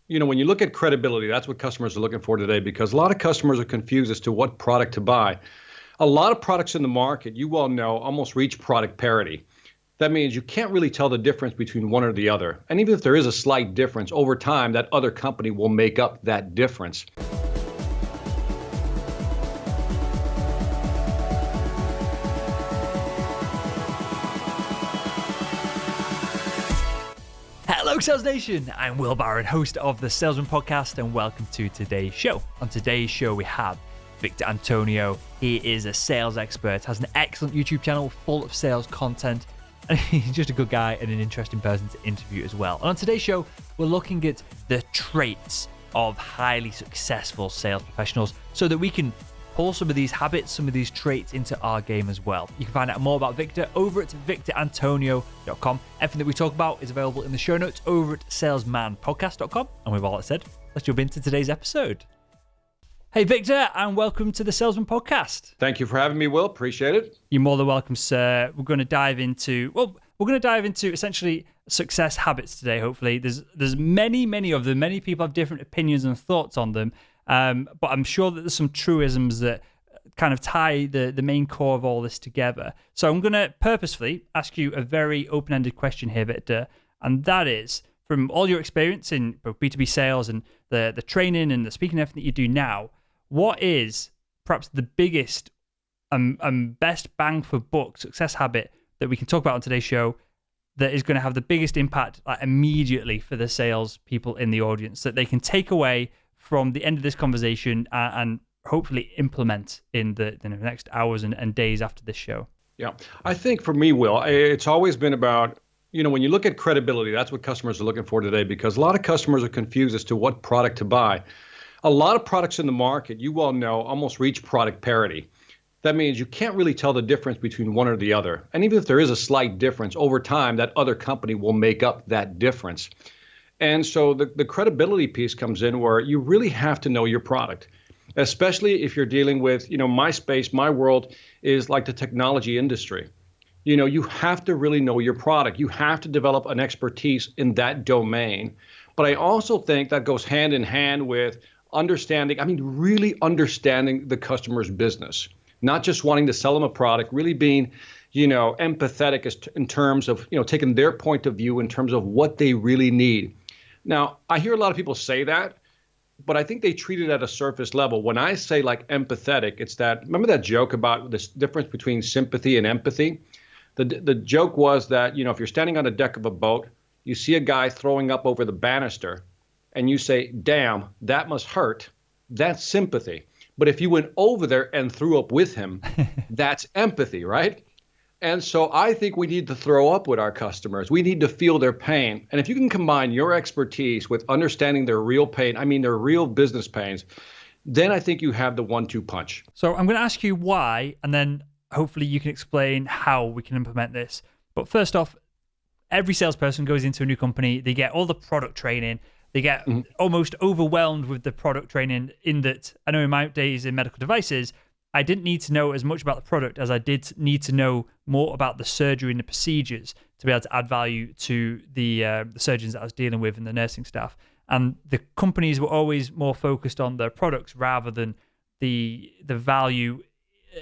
When you look at credibility, that's what customers are looking for today because a lot of customers are confused as to what product to buy. A lot of products in the market, you well know, almost reach product parity. That means you can't really tell the difference between one or the other. And even if there is a slight difference, over time, that other company will make up that difference. Hello Sales Nation, I'm Will Barron, host of the Salesman Podcast, and welcome to today's show. On today's show we have Victor Antonio. He is a sales expert, has an excellent YouTube channel full of sales content, and he's just a good guy and an interesting person to interview as well. And on today's show, we're looking at the traits of highly successful sales professionals so that we can pull some of these habits, some of these traits into our game as well. You can find out more about Victor over at victorantonio.com. Everything that we talk about is available in the show notes over at salesmanpodcast.com. And with all that said, let's jump into today's episode. Hey, Victor, and welcome to the Salesman Podcast. Thank you for having me, Will. Appreciate it. You're more than welcome, sir. We're going to dive into essentially success habits today, hopefully. There's many of them. Many people have different opinions and thoughts on them. But I'm sure that there's some truisms that kind of tie the main core of all this together. So I'm going to purposefully ask you a very open-ended question here, Victor, and that is, from all your experience in both B2B sales and the training and the speaking and everything that you do now, what is perhaps the biggest and best bang for buck success habit that we can talk about on today's show that is going to have the biggest impact immediately for the sales people in the audience that they can take away from the end of this conversation and hopefully implement in the next hours and days after this show? Yeah, I think for me, Will, it's always been about, when you look at credibility, that's what customers are looking for today because a lot of customers are confused as to what product to buy. A lot of products in the market, you well know, almost reach product parity. That means you can't really tell the difference between one or the other. And even if there is a slight difference, over time, that other company will make up that difference. And so the credibility piece comes in where you really have to know your product, especially if you're dealing with, my space, my world is like the technology industry. You have to really know your product. You have to develop an expertise in that domain. But I also think that goes hand in hand with really understanding the customer's business, not just wanting to sell them a product, really being empathetic in terms of, taking their point of view in terms of what they really need. Now, I hear a lot of people say that, but I think they treat it at a surface level. When I say empathetic, it's remember that joke about this difference between sympathy and empathy? The joke was that, if you're standing on the deck of a boat, you see a guy throwing up over the banister, and you say, damn, that must hurt. That's sympathy. But if you went over there and threw up with him, that's empathy, right? And so I think we need to throw up with our customers. We need to feel their pain. And if you can combine your expertise with understanding their real pain, their real business pains, then I think you have the 1-2 punch. So I'm going to ask you why, and then hopefully you can explain how we can implement this. But first off, every salesperson goes into a new company. They get all the product training. They get almost overwhelmed with the product training in that, I know in my days in medical devices, I didn't need to know as much about the product as I did need to know more about the surgery and the procedures to be able to add value to the surgeons that I was dealing with and the nursing staff. And the companies were always more focused on their products rather than the value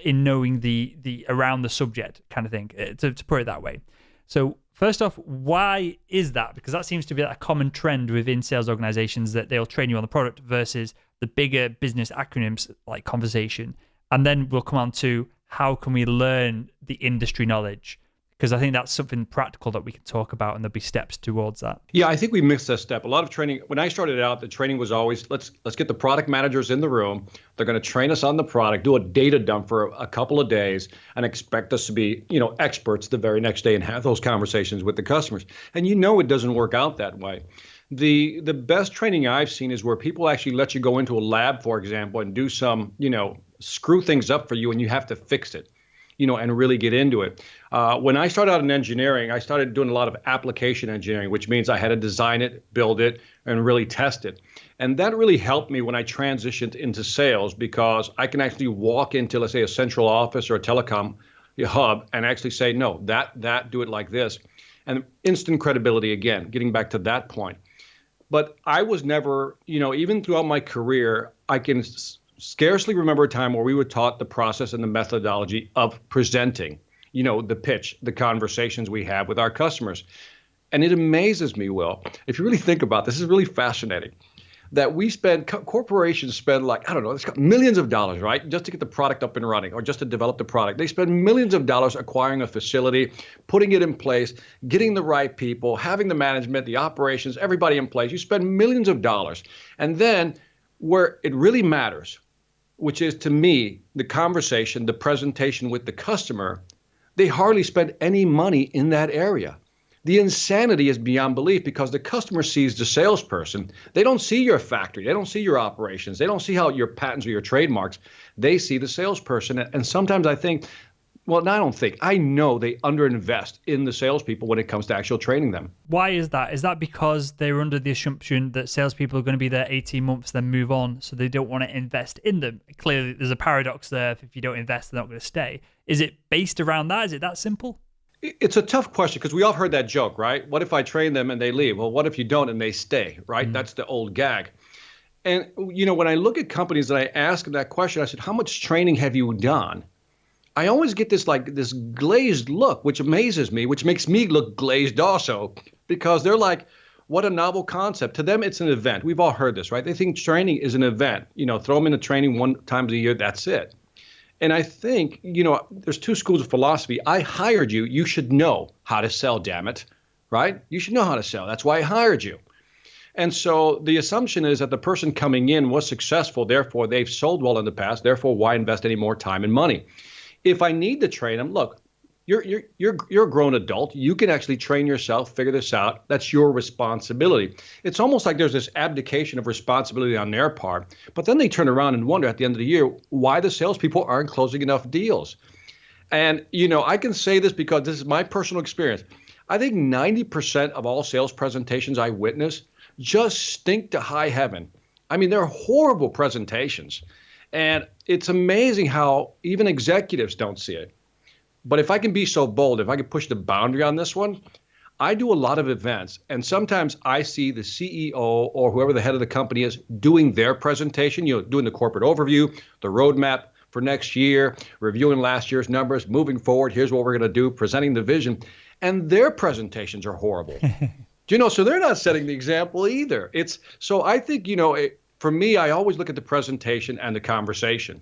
in knowing the around the subject kind of thing, to put it that way. So first off, why is that? Because that seems to be a common trend within sales organizations that they'll train you on the product versus the bigger business acronyms like conversation. And then we'll come on to how can we learn the industry knowledge? Because I think that's something practical that we can talk about and there'll be steps towards that. Yeah, I think we missed that step. A lot of training, when I started out, the training was always, let's get the product managers in the room. They're going to train us on the product, do a data dump for a couple of days and expect us to be, experts the very next day and have those conversations with the customers. And it doesn't work out that way. The best training I've seen is where people actually let you go into a lab, for example, and do some, screw things up for you and you have to fix it. And really get into it. When I started out in engineering, I started doing a lot of application engineering, which means I had to design it, build it, and really test it. And that really helped me when I transitioned into sales because I can actually walk into, let's say, a central office or a telecom hub and actually say, no, do it like this. And instant credibility, again, getting back to that point. But I was never, even throughout my career, I can scarcely remember a time where we were taught the process and the methodology of presenting, the pitch, the conversations we have with our customers. And it amazes me, Will, if you really think about this is really fascinating, that corporations spend like, I don't know, it's got millions of dollars, right? Just to get the product up and running or just to develop the product. They spend millions of dollars acquiring a facility, putting it in place, getting the right people, having the management, the operations, everybody in place. You spend millions of dollars. And then where it really matters, which is to me, the conversation, the presentation with the customer, they hardly spend any money in that area. The insanity is beyond belief because the customer sees the salesperson. They don't see your factory. They don't see your operations. They don't see how your patents or your trademarks. They see the salesperson. And sometimes I think, I know they underinvest in the salespeople when it comes to actual training them. Why is that? Is that because they're under the assumption that salespeople are going to be there 18 months, then move on, so they don't want to invest in them? Clearly, there's a paradox there. If you don't invest, they're not going to stay. Is it based around that? Is it that simple? It's a tough question because we all heard that joke, right? What if I train them and they leave? Well, what if you don't and they stay, right? Mm-hmm. That's the old gag. And, when I look at companies and I ask them that question, I said, how much training have you done? I always get this glazed look, which amazes me, which makes me look glazed also, because they're like, what a novel concept. To them, it's an event. We've all heard this, right? They think training is an event. Throw them into training one time a year, that's it. And I think, there's two schools of philosophy. I hired you. You should know how to sell, damn it, right? You should know how to sell. That's why I hired you. And so the assumption is that the person coming in was successful. Therefore, they've sold well in the past. Therefore, why invest any more time and money? If I need to train them, look, you're a grown adult. You can actually train yourself, figure this out. That's your responsibility. It's almost like there's this abdication of responsibility on their part. But then they turn around and wonder at the end of the year why the salespeople aren't closing enough deals. And, I can say this because this is my personal experience. I think 90% of all sales presentations I witness just stink to high heaven. I mean, they're horrible presentations. And it's amazing how even executives don't see it. But if I can be so bold, if I can push the boundary on this one, I do a lot of events. And sometimes I see the CEO or whoever the head of the company is doing their presentation, doing the corporate overview, the roadmap for next year, reviewing last year's numbers, moving forward, here's what we're going to do, presenting the vision. And their presentations are horrible. So they're not setting the example either. So I think, for me, I always look at the presentation and the conversation.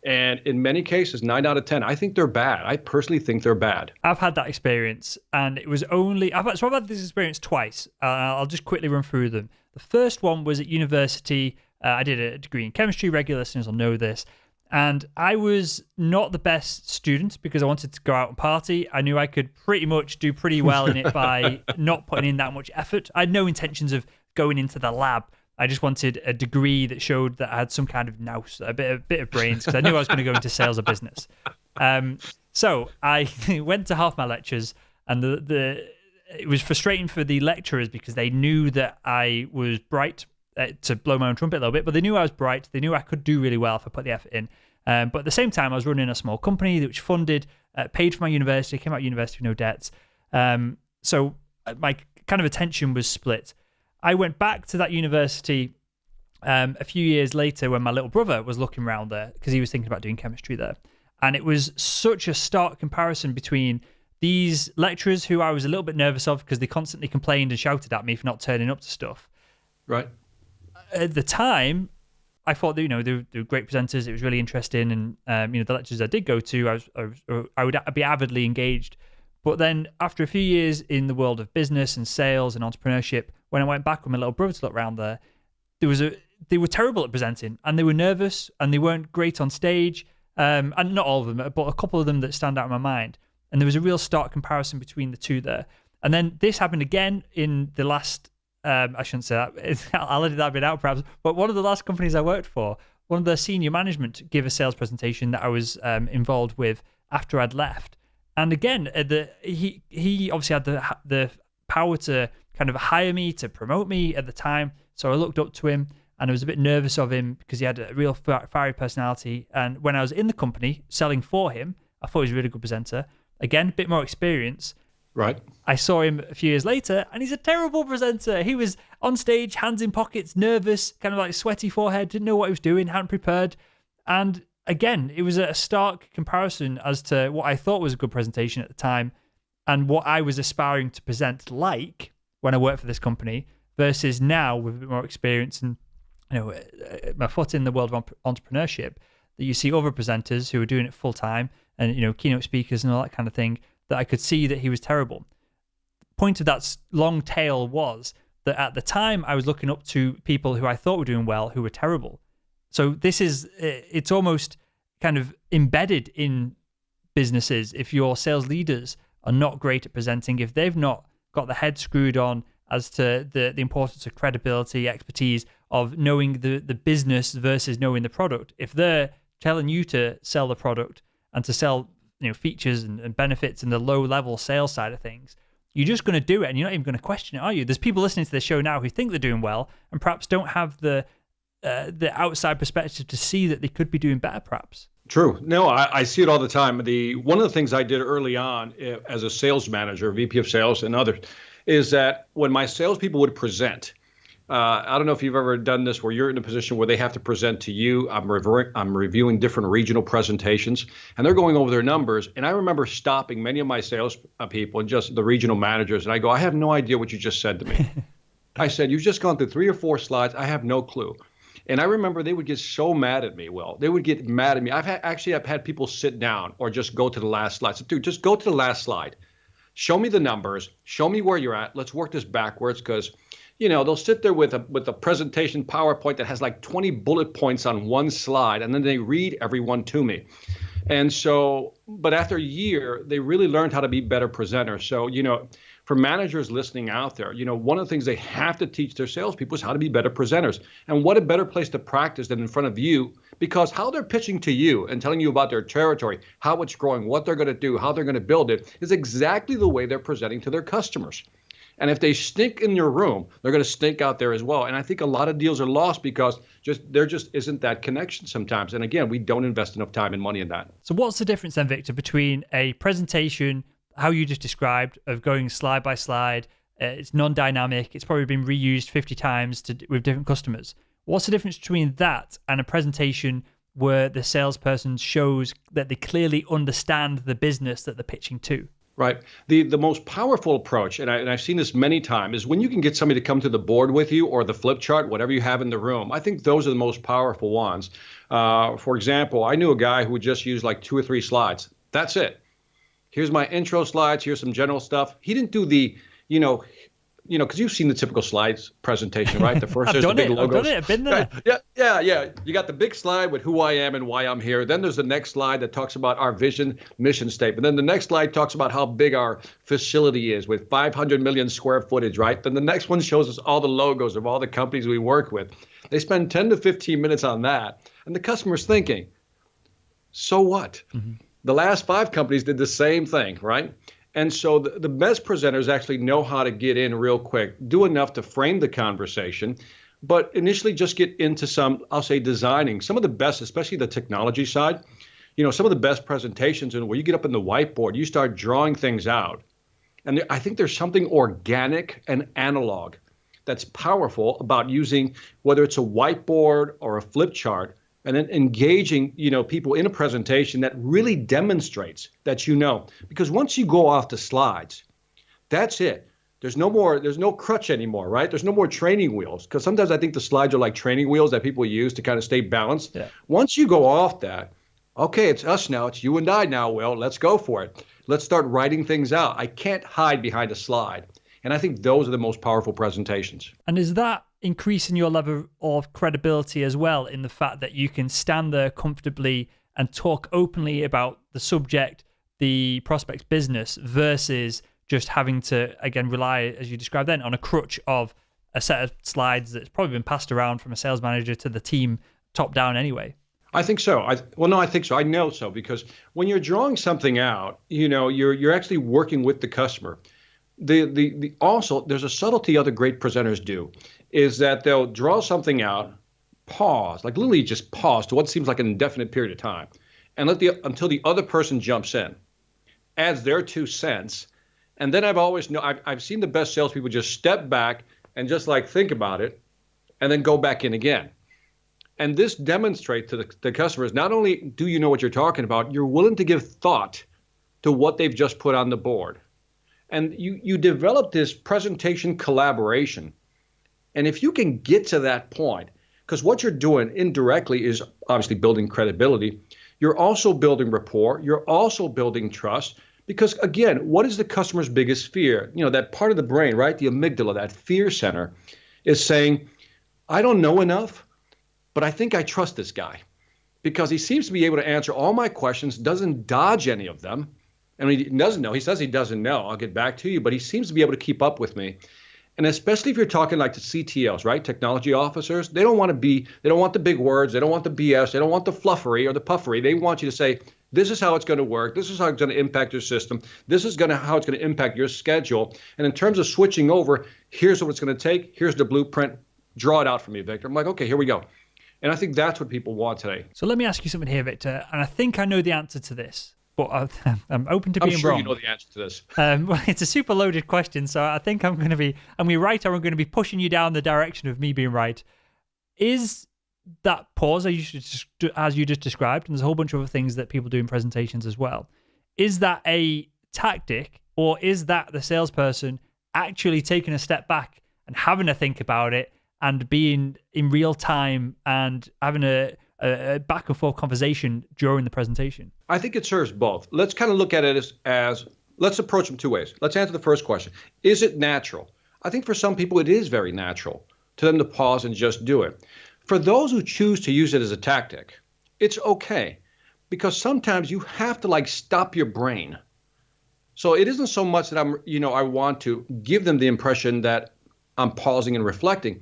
And in many cases, 9 out of 10, I think they're bad. I personally think they're bad. I've had that experience, and it was I've had this experience twice. I'll just quickly run through them. The first one was at university. I did a degree in chemistry. Regular listeners will know this. And I was not the best student because I wanted to go out and party. I knew I could pretty much do pretty well in it by not putting in that much effort. I had no intentions of going into the lab. I just wanted a degree that showed that I had some kind of nous, a bit of brains, because I knew I was going to go into sales or business. So I went to half my lectures, and it was frustrating for the lecturers because they knew that I was bright, to blow my own trumpet a little bit, but they knew I was bright. They knew I could do really well if I put the effort in. But at the same time, I was running a small company which funded, paid for my university, came out of university with no debts. So my kind of attention was split. I went back to that university a few years later when my little brother was looking around there because he was thinking about doing chemistry there. And it was such a stark comparison between these lecturers who I was a little bit nervous of because they constantly complained and shouted at me for not turning up to stuff. Right. At the time, I thought that, they were great presenters. It was really interesting. And, the lectures I did go to, I would be avidly engaged. But then after a few years in the world of business and sales and entrepreneurship, when I went back with my little brother to look around there, they were terrible at presenting, and they were nervous, and they weren't great on stage. And not all of them, but a couple of them that stand out in my mind. And there was a real stark comparison between the two there. And then this happened again in the last, I shouldn't say that, I'll edit that bit out perhaps, but one of the last companies I worked for, one of the senior management gave a sales presentation that I was involved with after I'd left. And again, he obviously had the power to kind of hire me, to promote me at the time. So I looked up to him, and I was a bit nervous of him because he had a real fiery personality. And when I was in the company selling for him, I thought he was a really good presenter. Again, a bit more experience. Right. I saw him a few years later, and he's a terrible presenter. He was on stage, hands in pockets, nervous, kind of like sweaty forehead, didn't know what he was doing, hadn't prepared. And again, it was a stark comparison as to what I thought was a good presentation at the time and what I was aspiring to present like when I worked for this company versus now with a bit more experience and my foot in the world of entrepreneurship, that you see other presenters who are doing it full time and keynote speakers and all that kind of thing, that I could see that he was terrible. Point of that long tail was that at the time I was looking up to people who I thought were doing well who were terrible. So it's almost kind of embedded in businesses. If your sales leaders are not great at presenting, if they've not got the head screwed on as to the importance of credibility, expertise, of knowing the business versus knowing the product, if they're telling you to sell the product and to sell features and benefits and the low level sales side of things, you're just going to do it and you're not even going to question it, are you? There's people listening to the show now who think they're doing well and perhaps don't have the outside perspective to see that they could be doing better, perhaps. True. No, I see it all the time. One of the things I did early on as a sales manager, VP of sales and others, is that when my salespeople would present, I don't know if you've ever done this where you're in a position where they have to present to you. I'm reviewing different regional presentations and they're going over their numbers. And I remember stopping many of my sales people and just the regional managers. And I go, I have no idea what you just said to me. I said, you've just gone through 3 or 4 slides. I have no clue. And I remember they would get so mad at me. Well, they would get mad at me. I've had people sit down or just go to the last slide. So, dude, just go to the last slide. Show me the numbers. Show me where you're at. Let's work this backwards because, they'll sit there with a presentation PowerPoint that has like 20 bullet points on one slide, and then they read everyone to me. And so, but after a year, they really learned how to be better presenters. So, for managers listening out there, one of the things they have to teach their salespeople is how to be better presenters. And what a better place to practice than in front of you, because how they're pitching to you and telling you about their territory, how it's growing, what they're going to do, how they're going to build it, is exactly the way they're presenting to their customers. And if they stink in your room, they're going to stink out there as well. And I think a lot of deals are lost because there just isn't that connection sometimes. And again, we don't invest enough time and money in that. So what's the difference then, Victor, between a presentation, how you just described, of going slide by slide, it's non-dynamic, it's probably been reused 50 times with different customers. What's the difference between that and a presentation where the salesperson shows that they clearly understand the business that they're pitching to? Right. The most powerful approach, and I've seen this many times, is when you can get somebody to come to the board with you or the flip chart, whatever you have in the room. I think those are the most powerful ones. For example, I knew a guy who would just use like 2 or 3 slides. That's it. Here's my intro slides. Here's some general stuff. He didn't do the, because you've seen the typical slides presentation, right? The first there's the big logos. I've done it. I've been there. Yeah. You got the big slide with who I am and why I'm here. Then there's the next slide that talks about our vision, mission statement. Then the next slide talks about how big our facility is with 500 million square footage, right? Then the next one shows us all the logos of all the companies we work with. They spend 10 to 15 minutes on that. And the customer's thinking, so what? Mm-hmm. The last 5 companies did the same thing, right? And so the best presenters actually know how to get in real quick, do enough to frame the conversation, but initially just get into some, I'll say, designing. Some of the best, especially the technology side, some of the best presentations, and where you get up in the whiteboard, you start drawing things out. And I think there's something organic and analog that's powerful about using, whether it's a whiteboard or a flip chart, and then engaging, people in a presentation that really demonstrates that because once you go off the slides, that's it. There's no crutch anymore, right? There's no more training wheels, because sometimes I think the slides are like training wheels that people use to kind of stay balanced. Yeah. Once you go off that, okay, it's us now, it's you and I now, Will, let's go for it. Let's start writing things out. I can't hide behind a slide. And I think those are the most powerful presentations. And is that increasing your level of credibility as well, in the fact that you can stand there comfortably and talk openly about the subject, the prospect's business, versus just having to, again, rely, as you described then, on a crutch of a set of slides that's probably been passed around from a sales manager to the team top down anyway? I think so. I think so. I know so, because when you're drawing something out, you're actually working with the customer. Also, there's a subtlety other great presenters do, is that they'll draw something out, pause, like literally just pause to what seems like an indefinite period of time, and until the other person jumps in, adds their 2 cents, And then I've seen the best salespeople just step back and just like think about it and then go back in again. And this demonstrates to the customers, not only do you know what you're talking about, you're willing to give thought to what they've just put on the board. And you develop this presentation collaboration. And if you can get to that point, because what you're doing indirectly is obviously building credibility, you're also building rapport, you're also building trust. Because again, what is the customer's biggest fear? That part of the brain, right? The amygdala, that fear center, is saying, I don't know enough, but I think I trust this guy because he seems to be able to answer all my questions, doesn't dodge any of them. And he doesn't know. He says he doesn't know. I'll get back to you, but he seems to be able to keep up with me. And especially if you're talking like the CTOs, right? Technology officers, they don't want the big words. They don't want the BS. They don't want the fluffery or the puffery. They want you to say, this is how it's going to work. This is how it's going to impact your system. This is how it's going to impact your schedule. And in terms of switching over, here's what it's going to take. Here's the blueprint. Draw it out for me, Victor. I'm like, okay, here we go. And I think that's what people want today. So let me ask you something here, Victor. And I think I know the answer to this, but I'm open to being wrong. I'm sure you know the answer to this. Well, it's a super loaded question, so I think I'm we right or I'm going to be pushing you down the direction of me being right. Is that pause, as you just described, and there's a whole bunch of other things that people do in presentations as well, is that a tactic, or is that the salesperson actually taking a step back and having to think about it and being in real time and having a back and forth conversation during the presentation? I think it serves both. Let's kind of look at it as let's approach them two ways. Let's answer the first question. Is it natural? I think for some people it is very natural to them to pause and just do it. For those who choose to use it as a tactic, it's okay, because sometimes you have to stop your brain. So it isn't so much that I want to give them the impression that I'm pausing and reflecting,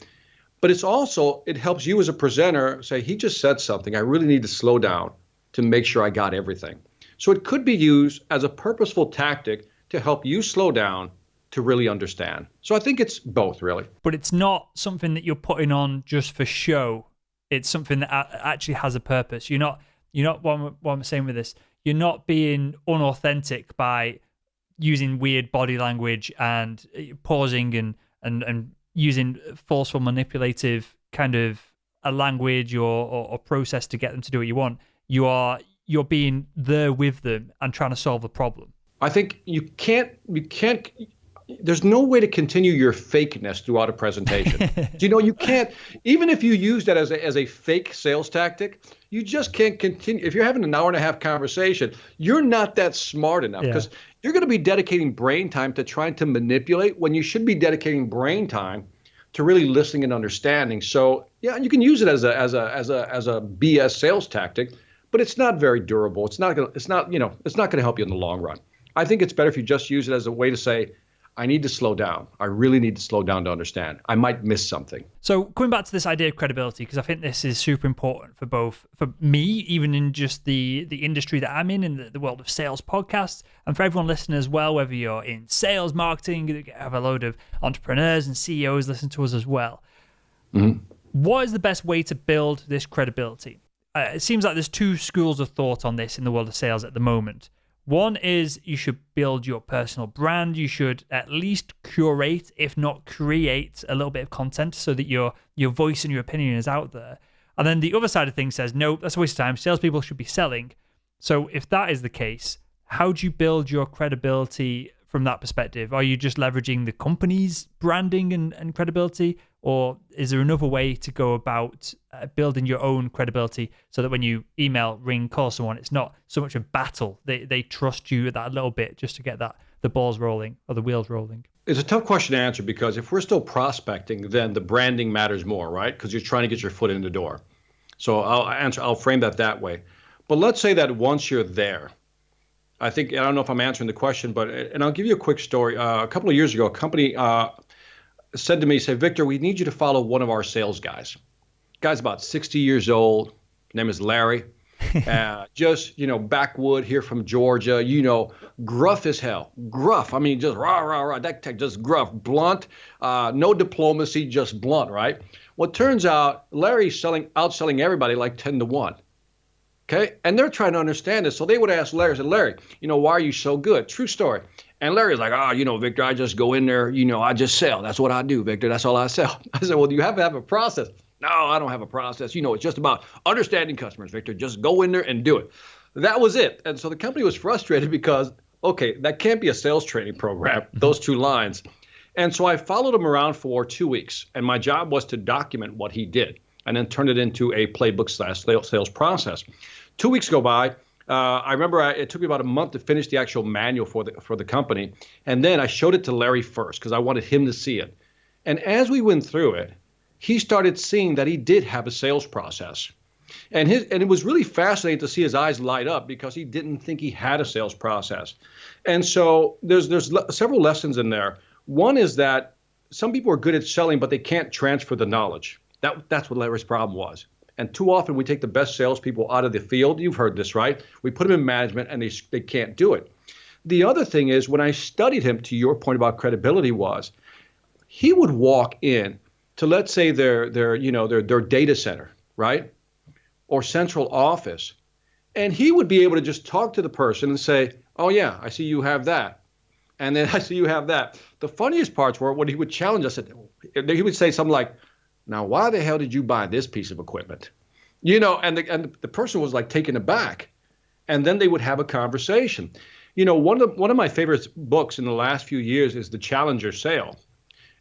but it helps you as a presenter say, he just said something. I really need to slow down to make sure I got everything. So it could be used as a purposeful tactic to help you slow down to really understand. So I think it's both, really. But it's not something that you're putting on just for show. It's something that actually has a purpose. You're not what I'm saying with this, you're not being unauthentic by using weird body language and pausing and using forceful, manipulative kind of a language or process to get them to do what you want. You're being there with them and trying to solve a problem. I think you can't. There's no way to continue your fakeness throughout a presentation. You can't, even if you use that as a fake sales tactic, you just can't continue. If you're having an hour and a half conversation, you're not that smart enough, because you're going to be dedicating brain time to trying to manipulate when you should be dedicating brain time to really listening and understanding. So yeah, you can use it as a BS sales tactic, but it's not very durable. It's not going to help you in the long run. I think it's better if you just use it as a way to say, I need to slow down. I really need to slow down to understand. I might miss something. So coming back to this idea of credibility, because I think this is super important for me, even in just the industry that I'm in the world of sales podcasts, and for everyone listening as well, whether you're in sales, marketing, you have a load of entrepreneurs and CEOs listen to us as well. Mm-hmm. What is the best way to build this credibility? It seems like there's two schools of thought on this in the world of sales at the moment. One is you should build your personal brand. You should at least curate, if not create, a little bit of content so that your voice and your opinion is out there. And then the other side of things says, no, that's a waste of time. Salespeople should be selling. So if that is the case, how do you build your credibility from that perspective? Are you just leveraging the company's branding and credibility? Or is there another way to go about building your own credibility so that when you email, ring, call someone, it's not so much a battle? They trust you that little bit just to get the balls rolling or the wheels rolling. It's a tough question to answer, because if we're still prospecting, then the branding matters more, right? Because you're trying to get your foot in the door. So I'll frame that way. But let's say that once you're there, I don't know if I'm answering the question, and I'll give you a quick story. A couple of years ago, a company said to me, Victor, we need you to follow one of our sales guys. Guy's about 60 years old. Name is Larry. Just, backwood here from Georgia, gruff as hell. Gruff. I mean, just rah, rah, rah. That tech, just gruff, blunt, no diplomacy, just blunt, right? Well, it turns out Larry's outselling everybody like 10-1. Okay. And they're trying to understand this. So they would ask Larry, why are you so good? True story. And Larry's like, Victor, I just go in there, I just sell. That's what I do, Victor. That's all I sell. I said, well, do you have to have a process? No, I don't have a process. It's just about understanding customers, Victor. Just go in there and do it. That was it. And so the company was frustrated because, okay, that can't be a sales training program, those two lines. And so I followed him around for 2 weeks. And my job was to document what he did and then turn it into a playbook/sales process. 2 weeks go by. I remember it took me about a month to finish the actual manual for the company. And then I showed it to Larry first because I wanted him to see it. And as we went through it, he started seeing that he did have a sales process. And it was really fascinating to see his eyes light up because he didn't think he had a sales process. And so there's several lessons in there. One is that some people are good at selling, but they can't transfer the knowledge. That's what Larry's problem was. And too often we take the best salespeople out of the field. You've heard this, right? We put them in management and they can't do it. The other thing is when I studied him, to your point about credibility, was he would walk in to, let's say, their data center, right? Or central office. And he would be able to just talk to the person and say, oh yeah, I see you have that. And then I see you have that. The funniest parts were when he would challenge us. He would say something like, now, why the hell did you buy this piece of equipment? And the person was like taken aback. And then they would have a conversation. One of my favorite books in the last few years is The Challenger Sale.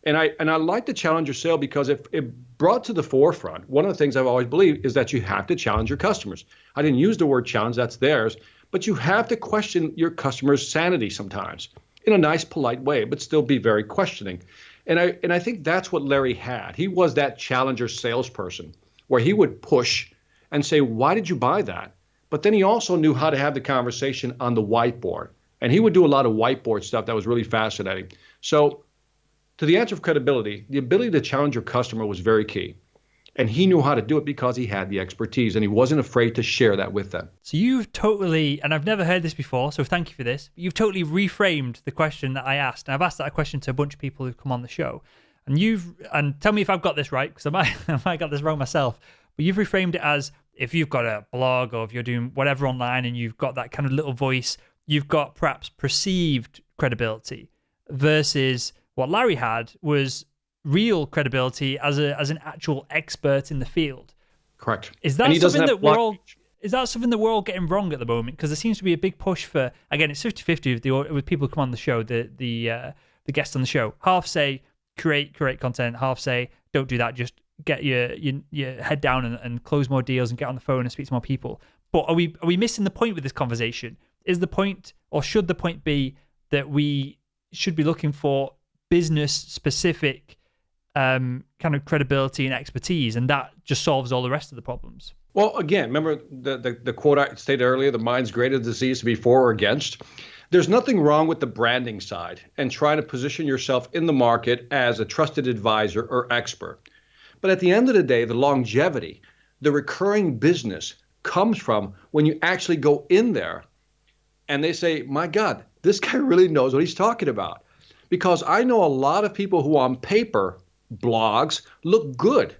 And I like the Challenger Sale because it brought to the forefront, one of the things I've always believed is that you have to challenge your customers. I didn't use the word challenge, that's theirs, but you have to question your customer's sanity sometimes in a nice, polite way, but still be very questioning. And I think that's what Larry had. He was that Challenger salesperson where he would push and say, why did you buy that? But then he also knew how to have the conversation on the whiteboard. And he would do a lot of whiteboard stuff that was really fascinating. So to the answer of credibility, the ability to challenge your customer was very key. And he knew how to do it because he had the expertise and he wasn't afraid to share that with them. So you've totally, and I've never heard this before, so thank you for this, but you've totally reframed the question that I asked. And I've asked that question to a bunch of people who've come on the show. And tell me if I've got this right, because I might got this wrong myself. But you've reframed it as if you've got a blog or if you're doing whatever online and you've got that kind of little voice, you've got perhaps perceived credibility versus what Larry had was real credibility as an actual expert in the field. Correct. Is that something that we're all getting wrong at the moment? Because there seems to be a big push for, again, it's 50-50 with people who come on the show, the guests on the show. Half say create content, half say don't do that, just get your head down and close more deals and get on the phone and speak to more people. But are we missing the point with this conversation? Is the point, or should the point be that we should be looking for business specific kind of credibility and expertise, and that just solves all the rest of the problems? Well, again, remember the quote I stated earlier, the mind's greatest disease to be for or against. There's nothing wrong with the branding side and trying to position yourself in the market as a trusted advisor or expert. But at the end of the day, the longevity, the recurring business comes from when you actually go in there and they say, my God, this guy really knows what he's talking about. Because I know a lot of people who on paper blogs look good,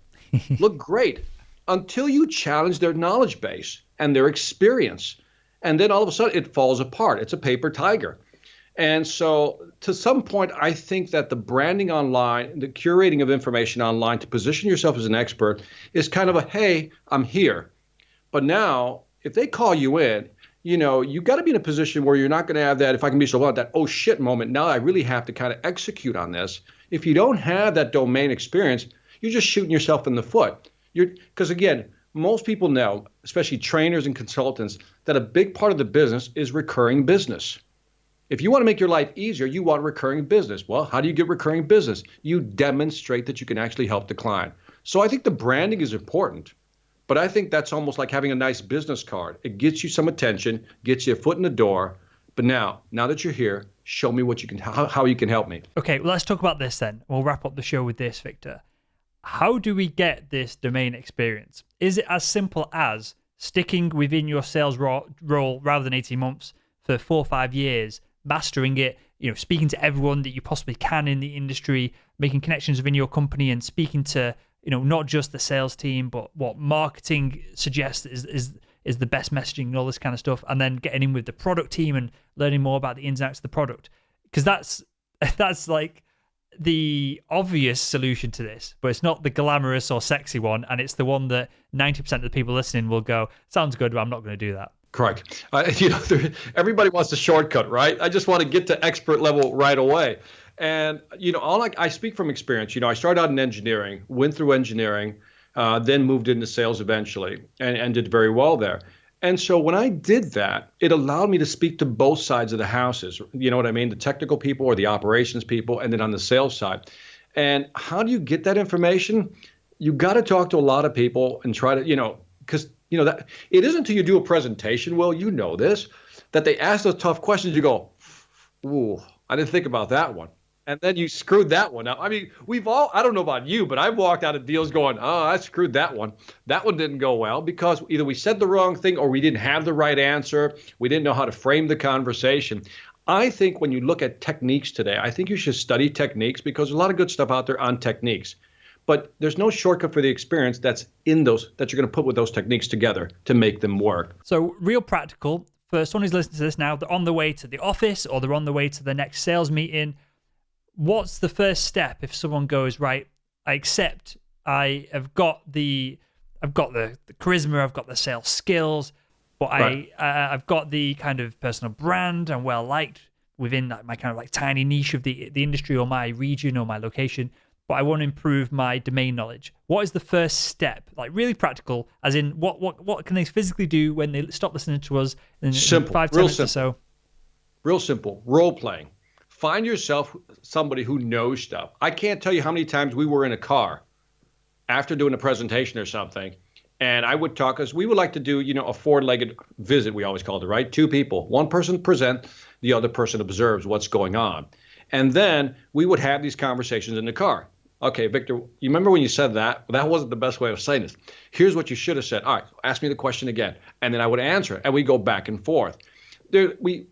look great, until you challenge their knowledge base and their experience. And then all of a sudden it falls apart. It's a paper tiger. And so to some point, I think that the branding online, the curating of information online to position yourself as an expert is kind of a, hey, I'm here. But now if they call you in, you got to be in a position where you're not going to have that, if I can be so blunt, that oh shit moment. Now I really have to kind of execute on this. If you don't have that domain experience, you're just shooting yourself in the foot. Because again, most people know, especially trainers and consultants, that a big part of the business is recurring business. If you want to make your life easier, you want recurring business. Well, how do you get recurring business? You demonstrate that you can actually help the client. So I think the branding is important. But I think that's almost like having a nice business card. It gets you some attention, gets you a foot in the door. But now that you're here, show me what you can, how you can help me. Okay, well, let's talk about this then. We'll wrap up the show with this, Victor. How do we get this domain experience? Is it as simple as sticking within your sales role rather than 18 months for 4 or 5 years, mastering it, speaking to everyone that you possibly can in the industry, making connections within your company and speaking to not just the sales team, but what marketing suggests is the best messaging and all this kind of stuff, and then getting in with the product team and learning more about the ins and outs of the product. because that's like the obvious solution to this, but it's not the glamorous or sexy one, and it's the one that 90% of the people listening will go, sounds good, but I'm not going to do that. Correct. Everybody wants a shortcut, right? I just want to get to expert level right away. And, I speak from experience. I started out in engineering, went through engineering, then moved into sales eventually and did very well there. And so when I did that, it allowed me to speak to both sides of the houses. You know what I mean? The technical people or the operations people, and then on the sales side. And how do you get that information? You got to talk to a lot of people and try to, because, that it isn't until you do a presentation, well, this, that they ask those tough questions. You go, ooh, I didn't think about that one. And then you screwed that one up. I mean, I don't know about you, but I've walked out of deals going, oh, I screwed that one. That one didn't go well because either we said the wrong thing or we didn't have the right answer. We didn't know how to frame the conversation. I think when you look at techniques today, I think you should study techniques because there's a lot of good stuff out there on techniques. But there's no shortcut for the experience that's in those, that you're going to put with those techniques together to make them work. So real practical, for someone who's listening to this now, they're on the way to the office or they're on the way to the next sales meeting. What's the first step if someone goes, right, I accept I've got the charisma, I've got the sales skills, but right. I've got the kind of personal brand, I'm well liked within my kind of like tiny niche of the industry or my region or my location, but I want to improve my domain knowledge. What is the first step? Like really practical, as in what can they physically do when they stop listening to us in 5-10 minutes or so? Real simple, role playing. Find yourself somebody who knows stuff. I can't tell you how many times we were in a car after doing a presentation or something, and I would talk, because we would like to do, a four-legged visit, we always called it, right? Two people. One person presents, the other person observes what's going on. And then we would have these conversations in the car. Okay, Victor, you remember when you said that? Well, that wasn't the best way of saying this. Here's what you should have said. All right, ask me the question again. And then I would answer it, and we go back and forth.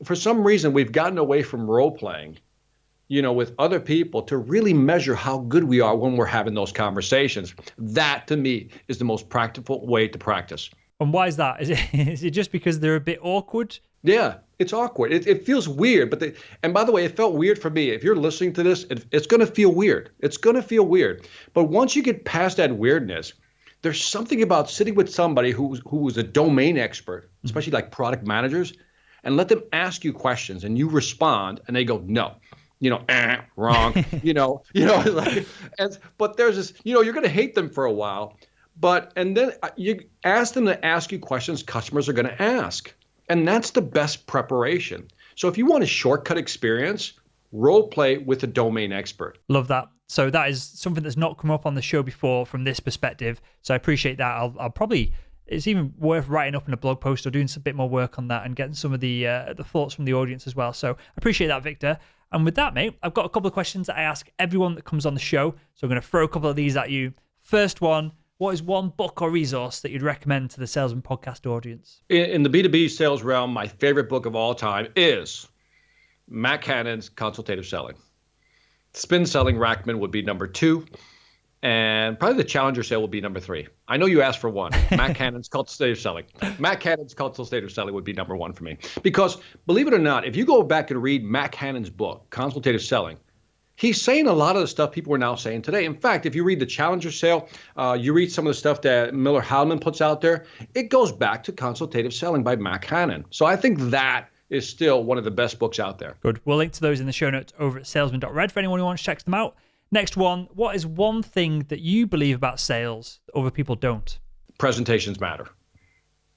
For some reason, we've gotten away from role playing, with other people to really measure how good we are when we're having those conversations. That, to me, is the most practical way to practice. And why is that? Is it just because they're a bit awkward? Yeah, it's awkward. It feels weird. And by the way, it felt weird for me. If you're listening to this, it's going to feel weird. It's going to feel weird. But once you get past that weirdness, there's something about sitting with somebody who is a domain expert, especially like product managers, and let them ask you questions and you respond and they go, no, wrong, but there's this, you're going to hate them for a while, and then you ask them to ask you questions customers are going to ask. And that's the best preparation. So if you want a shortcut experience, role play with a domain expert. Love that. So that is something that's not come up on the show before from this perspective. So I appreciate that. I'll probably, it's even worth writing up in a blog post or doing a bit more work on that and getting some of the thoughts from the audience as well. So I appreciate that, Victor. And with that, mate, I've got a couple of questions that I ask everyone that comes on the show. So I'm going to throw a couple of these at you. First one, what is one book or resource that you'd recommend to the Salesman Podcast audience? In the B2B sales realm, my favorite book of all time is Matt Cannon's Consultative Selling. Spin Selling Rackman would be number 2. And probably the Challenger Sale will be number 3. I know you asked for one. Matt Cannon's Consultative Selling. Matt Cannon's Consultative Selling would be number 1 for me. Because believe it or not, if you go back and read Matt Cannon's book, Consultative Selling, he's saying a lot of the stuff people are now saying today. In fact, if you read the Challenger Sale, you read some of the stuff that Miller Heilman puts out there, it goes back to Consultative Selling by Matt Cannon. So I think that is still one of the best books out there. Good. We'll link to those in the show notes over at salesman.red for anyone who wants to check them out. Next one, what is one thing that you believe about sales that other people don't? Presentations matter.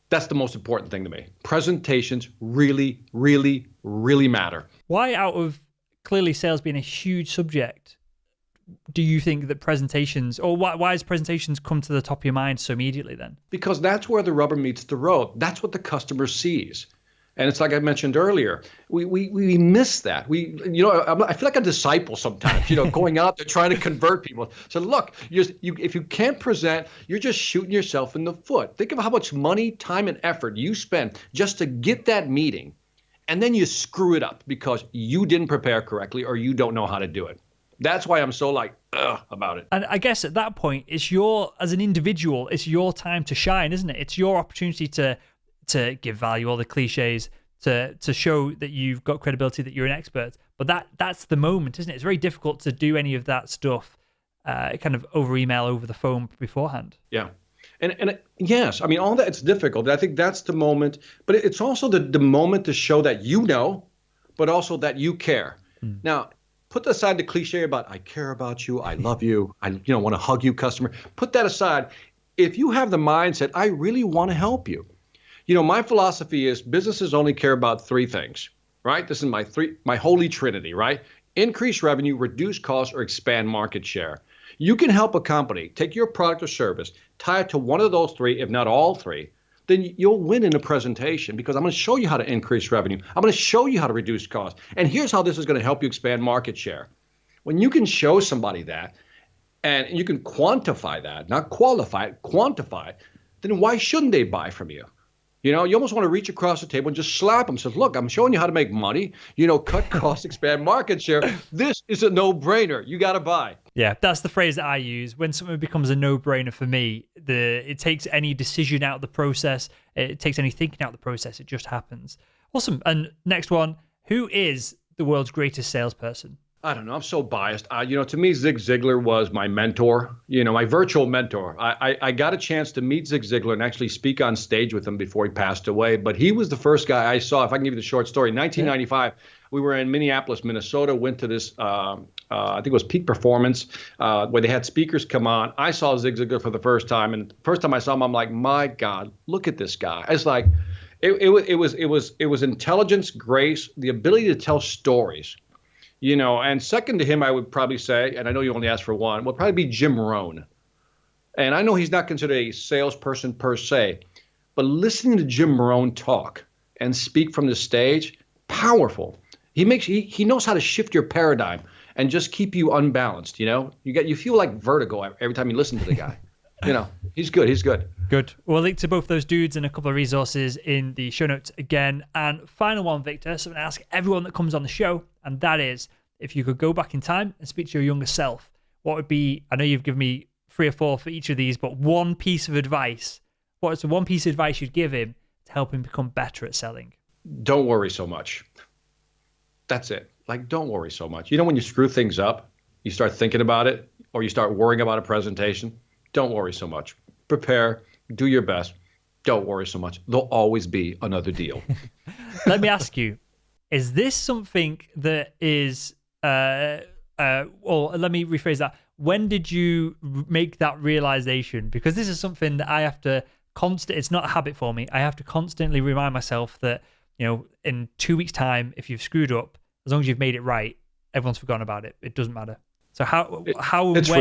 That's the most important thing to me. Presentations really, really, really matter. Why, out of clearly sales being a huge subject, do you think that presentations, or why has presentations come to the top of your mind so immediately then? Because that's where the rubber meets the road. That's what the customer sees. And it's like I mentioned earlier, we miss that. I feel like a disciple sometimes, going out there trying to convert people. So look, if you can't present, you're just shooting yourself in the foot. Think of how much money, time, and effort you spend just to get that meeting. And then you screw it up because you didn't prepare correctly or you don't know how to do it. That's why I'm so about it. And I guess at that point, as an individual, it's your time to shine, isn't it? It's your opportunity to give value, all the cliches, to show that you've got credibility, that you're an expert. But that's the moment, isn't it? It's very difficult to do any of that stuff kind of over email, over the phone beforehand. Yeah. And yes, I mean, all that, it's difficult. I think that's the moment, but it's also the moment to show that you know, but also that you care. Now, put aside the cliche about I care about you, I love you, I want to hug you, customer. Put that aside. If you have the mindset, I really want to help you. My philosophy is businesses only care about three things, right? This is my holy trinity, right? Increase revenue, reduce costs, or expand market share. You can help a company take your product or service, tie it to one of those three, if not all three, then you'll win in a presentation because I'm going to show you how to increase revenue. I'm going to show you how to reduce costs. And here's how this is going to help you expand market share. When you can show somebody that and you can quantify that, not qualify it, quantify it, then why shouldn't they buy from you? You almost want to reach across the table and just slap them. Says, look, I'm showing you how to make money, cut costs, expand market share. This is a no-brainer. You got to buy. Yeah, that's the phrase that I use. When something becomes a no-brainer for me, it takes any decision out of the process. It takes any thinking out of the process. It just happens. Awesome. And next one, who is the world's greatest salesperson? I don't know. I'm so biased. To me, Zig Ziglar was my mentor, my virtual mentor. I got a chance to meet Zig Ziglar and actually speak on stage with him before he passed away. But he was the first guy I saw. If I can give you the short story, 1995, we were in Minneapolis, Minnesota, went to this, I think it was Peak Performance, where they had speakers come on. I saw Zig Ziglar for the first time. And the first time I saw him, I'm like, my God, look at this guy. It's like, it was intelligence, grace, the ability to tell stories. And second to him, I would probably say, and I know you only asked for one, would probably be Jim Rohn. And I know he's not considered a salesperson per se, but listening to Jim Rohn talk and speak from the stage, powerful. He knows how to shift your paradigm and just keep you unbalanced. You feel like vertigo every time you listen to the guy. He's good. He's good. Good. We'll link to both those dudes and a couple of resources in the show notes again. And final one, Victor, something I ask everyone that comes on the show, and that is, if you could go back in time and speak to your younger self, what would be, I know you've given me 3 or 4 for each of these, but one piece of advice, what is the one piece of advice you'd give him to help him become better at selling? Don't worry so much. That's it. Like, don't worry so much. When you screw things up, you start thinking about it, or you start worrying about a presentation. Don't worry so much. Prepare, do your best. Don't worry so much. There'll always be another deal. Let me ask you, is this something that is, or let me rephrase that. When did you make that realization? Because this is something that I have to it's not a habit for me. I have to constantly remind myself that, in 2 weeks' time, if you've screwed up, as long as you've made it right, everyone's forgotten about it. It doesn't matter. So when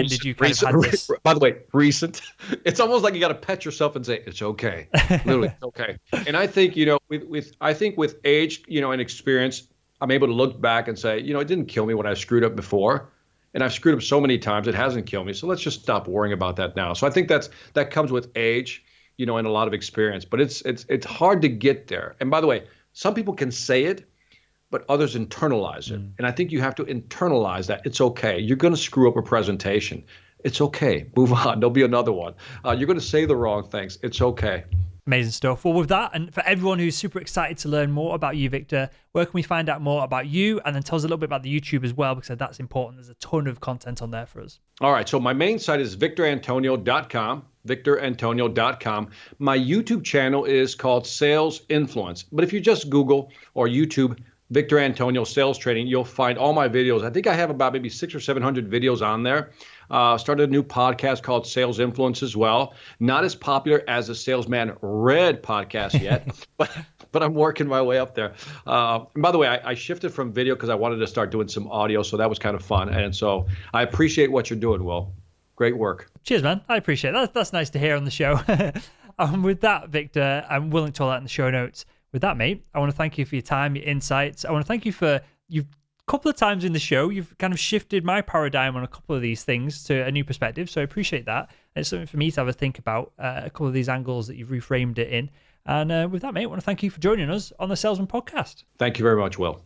did you kind of have this? By the way, recent. It's almost like you got to pet yourself and say it's okay. Literally, it's okay. And I think with age, and experience, I'm able to look back and say, it didn't kill me when I screwed up before, and I've screwed up so many times it hasn't killed me. So let's just stop worrying about that now. So I think that comes with age, and a lot of experience. But it's hard to get there. And by the way, some people can say it, but others internalize it. And I think you have to internalize that. It's okay. You're going to screw up a presentation. It's okay. Move on. There'll be another one. You're going to say the wrong things. It's okay. Amazing stuff. Well, with that, and for everyone who's super excited to learn more about you, Victor, where can we find out more about you? And then tell us a little bit about the YouTube as well, because that's important. There's a ton of content on there for us. All right. So my main site is victorantonio.com. victorantonio.com. My YouTube channel is called Sales Influence. But if you just Google or YouTube Victor Antonio Sales Training, you'll find all my videos. I think I have about maybe 600 or 700 videos on there. Started a new podcast called Sales Influence as well. Not as popular as the Salesman Red podcast yet, but I'm working my way up there. And by the way, I shifted from video because I wanted to start doing some audio, so that was kind of fun. And so I appreciate what you're doing, Will. Great work. Cheers, man. I appreciate that. That's nice to hear on the show. With that, Victor, I'm willing to all that in the show notes. With that, mate, I want to thank you for your time, your insights. I want to thank you for a couple of times in the show, you've kind of shifted my paradigm on a couple of these things to a new perspective. So I appreciate that. It's something for me to have a think about, a couple of these angles that you've reframed it in. And with that, mate, I want to thank you for joining us on the Salesman Podcast. Thank you very much, Will.